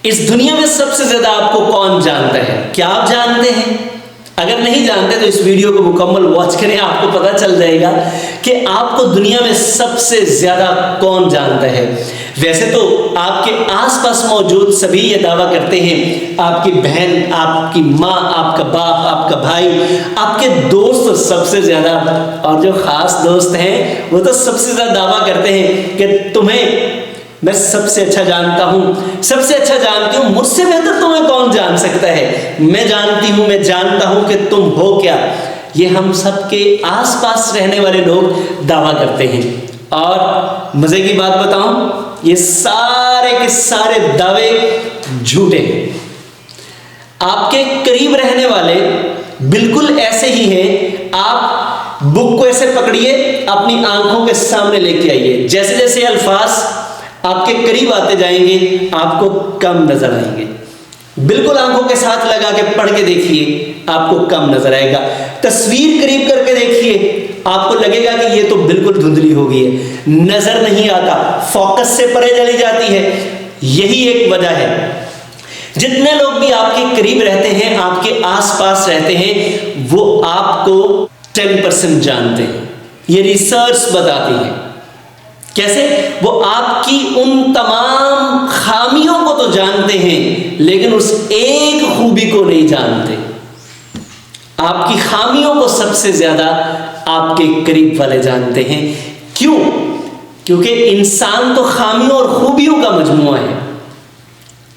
इस दुनिया में सबसे ज्यादा आपको कौन जानता है? क्या आप जानते हैं? अगर नहीं जानते तो इस वीडियो को मुकम्मल वॉच करें, आपको पता चल जाएगा कि आपको दुनिया में सबसे ज्यादा कौन जानता है। वैसे तो आपके आसपास मौजूद सभी ये दावा करते हैं, आपकी बहन, आपकी माँ, आपका बाप, आपका भाई, आपके दोस्त सबसे ज्यादा, और जो खास दोस्त हैं वो तो सबसे ज्यादा दावा करते हैं कि तुम्हें मैं सबसे अच्छा जानता हूं, सबसे अच्छा जानती हूं, मुझसे बेहतर तुम्हें कौन जान सकता है, मैं जानती हूं, मैं जानता हूं कि तुम हो क्या। ये हम सबके आसपास रहने वाले लोग दावा करते हैं। और मजे की बात बताऊं, ये सारे के सारे दावे झूठे हैं। आपके करीब रहने वाले बिल्कुल ऐसे ही हैं। आप बुक को ऐसे पकड़िए, अपनी आंखों के सामने लेके आइए, जैसे जैसे अल्फाज आपके करीब आते जाएंगे आपको कम नजर आएंगे। बिल्कुल आंखों के साथ लगा के पढ़ के देखिए, आपको कम नजर आएगा। तस्वीर करीब करके देखिए, आपको लगेगा कि ये तो बिल्कुल धुंधली हो गई है, नजर नहीं आता, फोकस से परे चली जाती है। यही एक वजह है। जितने लोग भी आपके करीब रहते हैं, आपके आसपास रहते हैं, वो आपको 10% जानते हैं। ये रिसर्च बताती है। कैसे? वो आपकी उन तमाम खामियों को तो जानते हैं, लेकिन उस एक खूबी को नहीं जानते। आपकी खामियों को सबसे ज्यादा आपके करीब वाले जानते हैं। क्यों? क्योंकि इंसान तो खामियों और खूबियों का मजमुआ है।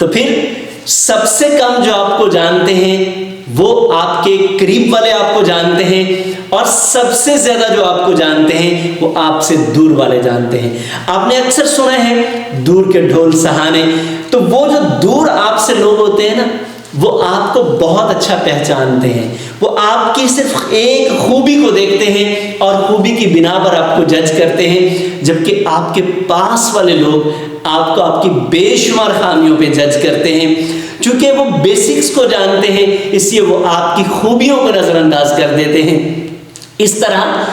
तो फिर सबसे कम जो आपको जानते हैं वो आपके करीब वाले आपको जानते हैं, और सबसे ज्यादा जो आपको जानते हैं वो आपसे दूर वाले जानते हैं। आपने अक्सर सुना है दूर के ढोल सहाने। तो वो जो दूर आपसे लोग होते हैं ना, वो आपको बहुत अच्छा पहचानते हैं। वो आपकी सिर्फ एक खूबी को देखते हैं और खूबी की बिना पर आपको जज करते हैं, जबकि आपके पास वाले लोग आपको आपकी बेशुमार खामियों पे जज करते हैं। चूंकि वो बेसिक्स को जानते हैं, इसलिए वो आपकी खूबियों को नजरअंदाज कर देते हैं। इस तरह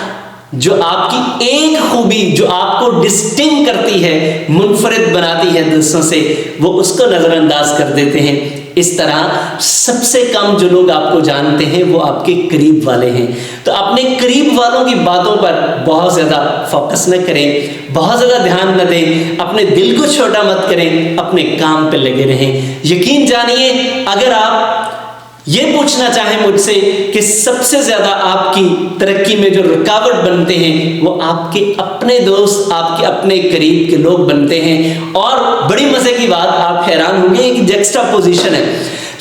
जो आपकी एक खूबी जो आपको डिस्टिंग करती है, मुनफरिद बनाती है दूसरों से, वो उसको नजरअंदाज कर देते हैं। इस तरह सबसे कम जो लोग आपको जानते हैं वो आपके करीब वाले हैं। तो अपने करीब वालों की बातों पर बहुत ज़्यादा फोकस न करें, बहुत ज़्यादा ध्यान न दें, अपने दिल को छोटा मत करें, अपने काम पे लगे रहें। यकीन जानिए, अगर आप ये पूछना चाहें मुझसे कि सबसे ज्यादा आपकी तरक्की में जो रुकावट बनते हैं वो आपके अपने दोस्त, आपके अपने करीब के लोग बनते हैं। और बड़ी मजे की बात, आप हैरान होंगे कि जक्सटापोजिशन है।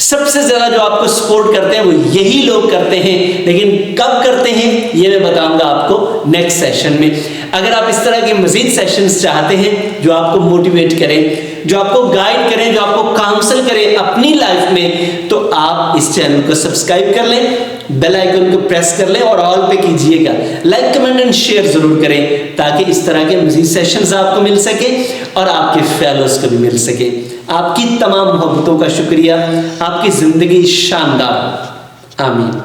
सबसे ज्यादा जो आपको सपोर्ट करते हैं वो यही लोग करते हैं, लेकिन कब करते हैं ये मैं बताऊंगा आपको नेक्स्ट सेशन में। अगर आप इस तरह के मजीद सेशंस चाहते हैं जो आपको मोटिवेट करें, जो आपको गाइड करें, जो आपको काउंसल करें अपनी लाइफ में, तो आप इस चैनल को सब्सक्राइब कर लें, बेल आइकन को प्रेस कर लें और ऑल पे कीजिएगा। लाइक, कमेंट एंड शेयर जरूर करें ताकि इस तरह के मजीद सेशंस आपको मिल सके और आपके फैलोज को भी मिल सके। आपकी तमाम मोहब्बतों का शुक्रिया। आपकी जिंदगी शानदार। आमीन।